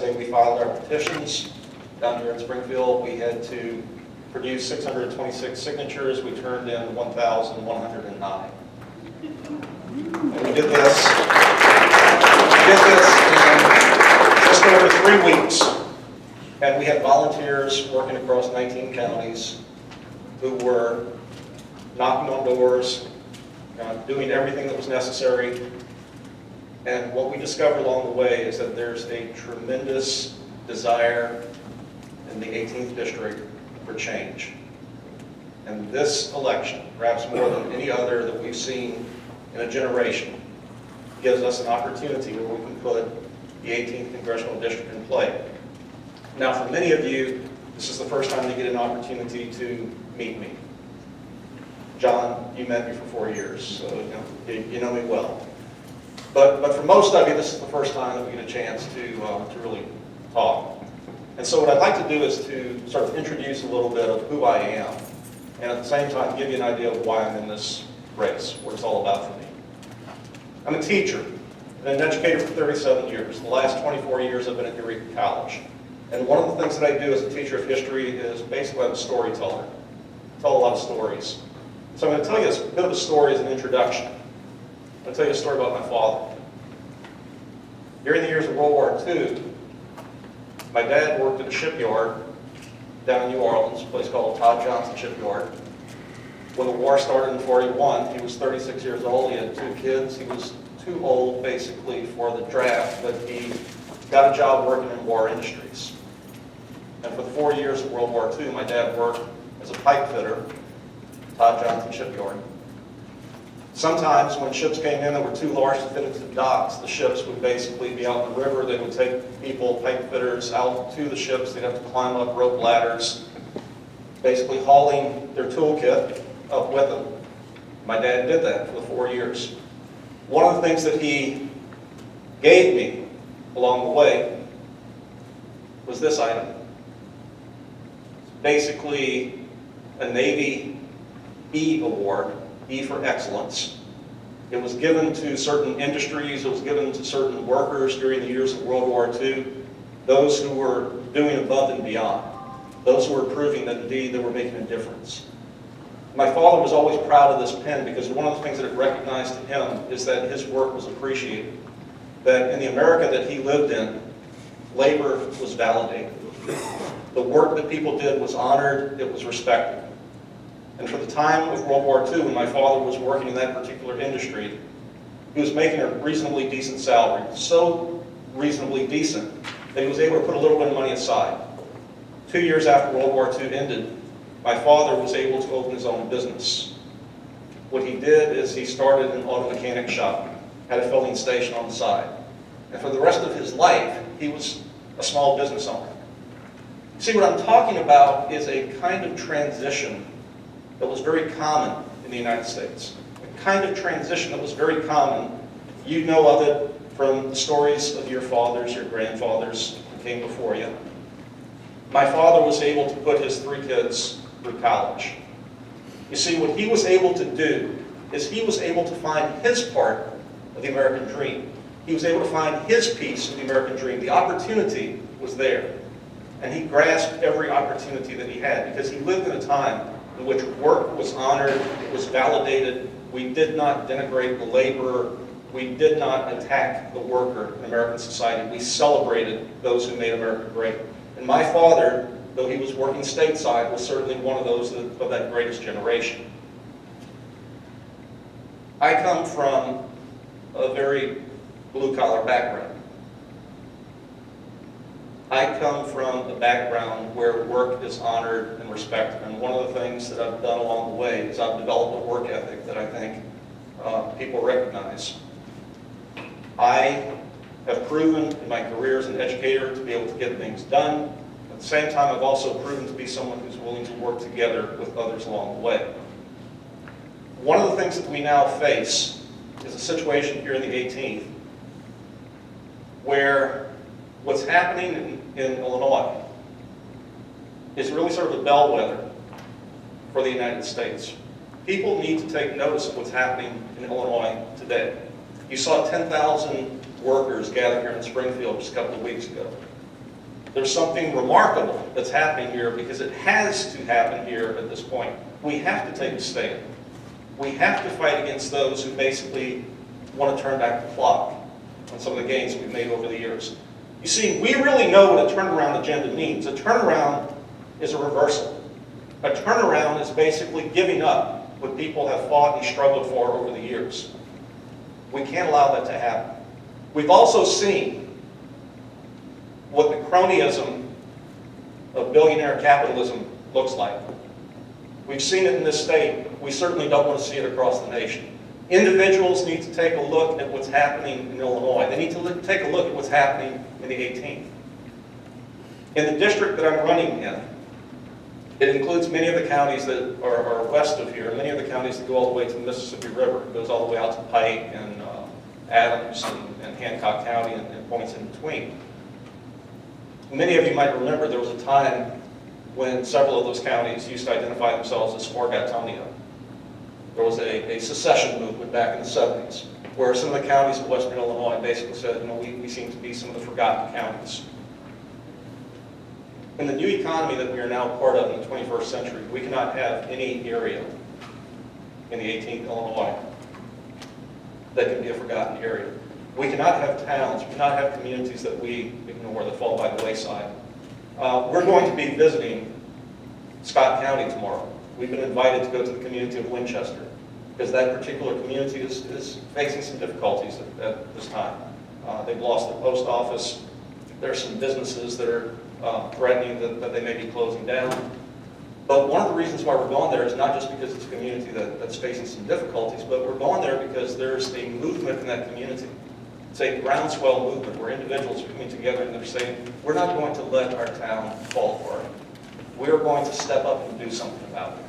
yesterday we filed our petitions down here in Springfield. We had to produce 626 signatures. We turned in 1,109. And we did this in just over 3 weeks. And we had volunteers working across 19 counties who were knocking on doors, doing everything that was necessary. And what we discovered along the way is that there's a tremendous desire in the 18th district for change. And this election, perhaps more than any other that we've seen in a generation, gives us an opportunity where we can put the 18th congressional district in play. Now, for many of you, this is the first time you get an opportunity to meet me. John, you met me for 4 years, so you know me well. But for most of you, this is the first time that we get a chance to really talk. And so what I'd like to do is to sort of introduce a little bit of who I am, and at the same time give you an idea of why I'm in this race, what it's all about for me. I'm a teacher, and an educator for 37 years. The last 24 years I've been at Eureka College. And one of the things that I do as a teacher of history is basically I'm a storyteller. I tell a lot of stories. So I'm going to tell you a bit of a story as an introduction. I'm going to tell you a story about my father. During the years of World War II, my dad worked at a shipyard down in New Orleans, a place called Todd Johnson Shipyard. When the war started in 41, he was 36 years old, he had 2 kids. He was too old, basically, for the draft, but he got a job working in war industries. And for the 4 years of World War II, my dad worked as a pipe fitter at Todd Johnson Shipyard. Sometimes when ships came in that were too large to fit into the docks, the ships would basically be out in the river. They would take people, pipe fitters, out to the ships. They'd have to climb up rope ladders, basically hauling their toolkit up with them. My dad did that for the 4 years. One of the things that he gave me along the way was this item. It's basically a Navy E award. E for excellence. It was given to certain industries, it was given to certain workers during the years of World War II, those who were doing above and beyond, those who were proving that indeed they were making a difference. My father was always proud of this pen because one of the things that it recognized to him is that his work was appreciated, that in the America that he lived in, labor was validated. The work that people did was honored, it was respected. And for the time of World War II, when my father was working in that particular industry, he was making a reasonably decent salary, so reasonably decent that he was able to put a little bit of money aside. 2 years after World War II ended, my father was able to open his own business. What he did is he started an auto mechanic shop, had a filling station on the side. And for the rest of his life, he was a small business owner. See, what I'm talking about is a kind of transition that was very common in the United States. A kind of transition that was very common. You know of it from the stories of your fathers, your grandfathers who came before you. My father was able to put his 3 kids through college. You see, what he was able to do is he was able to find his part of the American dream. He was able to find his piece of the American dream. The opportunity was there. And he grasped every opportunity that he had because he lived in a time in which work was honored, it was validated. We did not denigrate the laborer. We did not attack the worker in American society. We celebrated those who made America great. And my father, though he was working stateside, was certainly one of those of that greatest generation. I come from a very blue-collar background. I come from a background where work is honored and respected, and one of the things that I've done along the way is I've developed a work ethic that I think people recognize. I have proven in my career as an educator to be able to get things done. At the same time, I've also proven to be someone who's willing to work together with others along the way. One of the things that we now face is a situation here in the 18th where what's happening in Illinois is really sort of a bellwether for the United States. People need to take notice of what's happening in Illinois today. You saw 10,000 workers gather here in Springfield just a couple of weeks ago. There's something remarkable that's happening here because it has to happen here at this point. We have to take a stand. We have to fight against those who basically want to turn back the clock on some of the gains we've made over the years. You see, we really know what a turnaround agenda means. A turnaround is a reversal. A turnaround is basically giving up what people have fought and struggled for over the years. We can't allow that to happen. We've also seen what the cronyism of billionaire capitalism looks like. We've seen it in this state. We certainly don't want to see it across the nation. Individuals need to take a look at what's happening in Illinois. They need to take a look at what's happening in the 18th. In the district that I'm running in, it includes many of the counties that are west of here, many of the counties that go all the way to the Mississippi River. It goes all the way out to Pike and Adams and Hancock County and points in between. Many of you might remember there was a time when several of those counties used to identify themselves as Morgatonia. There was a secession movement back in the 70s where some of the counties of western Illinois basically said, we seem to be some of the forgotten counties. In the new economy that we are now part of in the 21st century, we cannot have any area in the 18th Illinois that can be a forgotten area. We cannot have towns, we cannot have communities that we ignore, that fall by the wayside. We're going to be visiting Scott County tomorrow. We've been invited to go to the community of Winchester because that particular community is facing some difficulties at this time. They've lost their post office. There are some businesses that are threatening that they may be closing down. But one of the reasons why we're going there is not just because it's a community that's facing some difficulties, but we're going there because there's a movement in that community. It's a groundswell movement where individuals are coming together and they're saying, we're not going to let our town fall apart. We're going to step up and do something about it.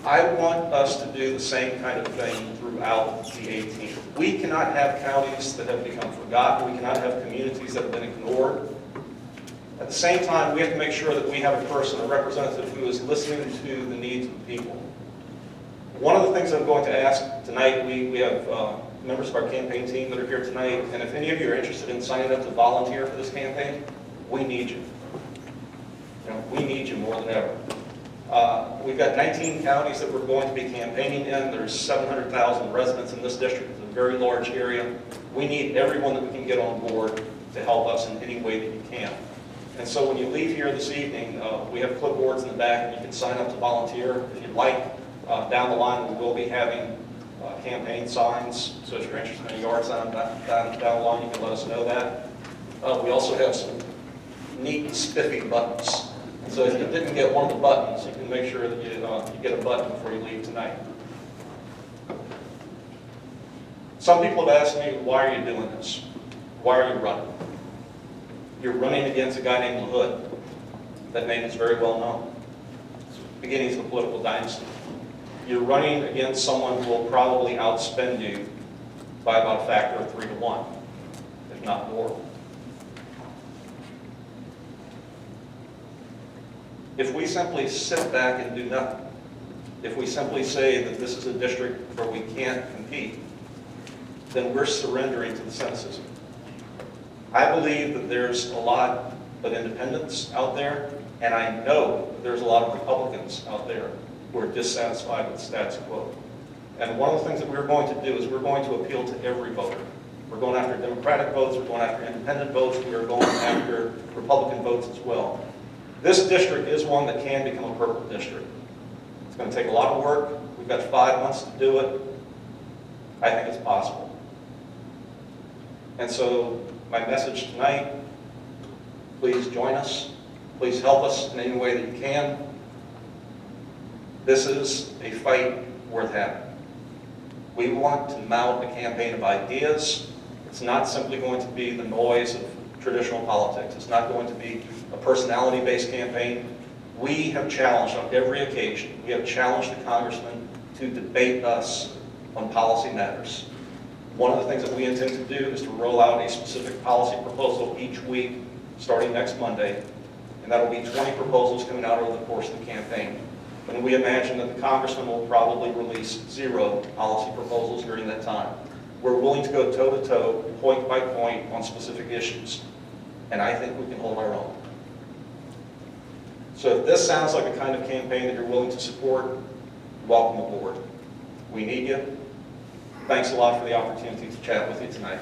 I want us to do the same kind of thing throughout the 18th. We cannot have counties that have become forgotten. We cannot have communities that have been ignored. At the same time, we have to make sure that we have a person, a representative, who is listening to the needs of the people. One of the things I'm going to ask tonight, we have members of our campaign team that are here tonight, and if any of you are interested in signing up to volunteer for this campaign, we need you. We need you more than ever. We've got 19 counties that we're going to be campaigning in. There's 700,000 residents in this district. It's a very large area. We need everyone that we can get on board to help us in any way that you can. And so when you leave here this evening, we have clipboards in the back, and you can sign up to volunteer if you'd like. Down the line, we will be having campaign signs, so if you're interested in a yard sign down the line, you can let us know that. We also have some neat, spiffy buttons. So if you didn't get one of the buttons, you can make sure that you get a button before you leave tonight. Some people have asked me, why are you doing this? Why are you running? You're running against a guy named LaHood. That name is very well known. It's the beginnings of a political dynasty. You're running against someone who will probably outspend you by about a factor of 3 to 1, if not more. If we simply sit back and do nothing, if we simply say that this is a district where we can't compete, then we're surrendering to the cynicism. I believe that there's a lot of independents out there, and I know that there's a lot of Republicans out there who are dissatisfied with the status quo. And one of the things that we're going to do is we're going to appeal to every voter. We're going after Democratic votes, we're going after independent votes, we are going after Republican votes as well. This district is one that can become a purple district. It's going to take a lot of work. We've got 5 months to do it. I think it's possible. And so my message tonight, please join us. Please help us in any way that you can. This is a fight worth having. We want to mount a campaign of ideas. It's not simply going to be the noise of traditional politics. It's not going to be a personality-based campaign. We have challenged on every occasion, we have challenged the congressman to debate us on policy matters. One of the things that we intend to do is to roll out a specific policy proposal each week, starting next Monday, and that will be 20 proposals coming out over the course of the campaign. And we imagine that the congressman will probably release 0 policy proposals during that time. We're willing to go toe-to-toe, point by point, on specific issues. and I think we can hold our own. So if this sounds like a kind of campaign that you're willing to support, welcome aboard. We need you. Thanks a lot for the opportunity to chat with you tonight.